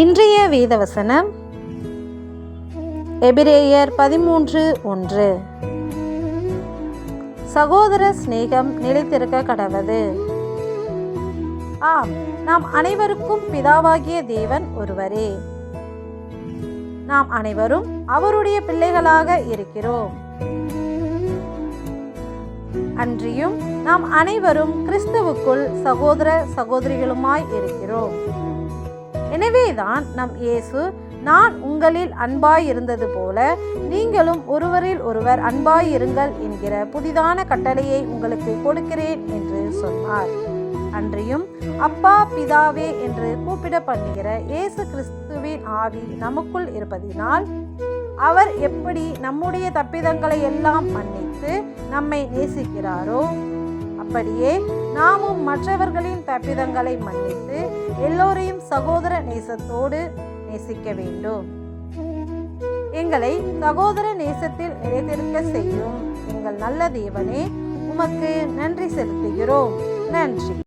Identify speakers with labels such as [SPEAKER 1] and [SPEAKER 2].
[SPEAKER 1] இன்றைய வேதவசனம் எபிரேயர் 13:1. சகோதர சிநேகம் நிலைத்திருக்க கடவது. ஆம், நாம் அனைவருக்கும் பிதாவாகிய தேவன் ஒருவரே. நாம் அனைவரும் அவருடைய பிள்ளைகளாக இருக்கிறோம். அன்றியும் நாம் அனைவரும் கிறிஸ்துவுக்குள் சகோதர சகோதரிகளுமாய் இருக்கிறோம். எனவேதான் நம் இயேசு, நான் உங்களில் அன்பாயிருந்தது போல நீங்களும் ஒருவரில் ஒருவர் அன்பாயிருங்கள் என்கிற புதிதான கட்டளையை உங்களுக்கு கொடுக்கிறேன் என்று சொன்னார். அன்றியும் அப்பா பிதாவே என்று கூப்பிட பண்ணுகிற இயேசு கிறிஸ்துவின் ஆவி நமக்குள் இருப்பதினால் அவர் எப்படி நம்முடைய தப்பிதங்களை எல்லாம் மன்னித்து நம்மை நேசிக்கிறாரோ அப்படியே நாமும் மற்றவர்களின் தப்பிதங்களை மன்னித்து எல்லோரையும் சகோதர நேசத்தோடு நேசிக்க வேண்டும். எங்களை சகோதர நேசத்தில் நிலைத்திருக்க செய்யும் எங்கள் நல்ல தேவனே, உமக்கு நன்றி செலுத்துகிறோம். நன்றி.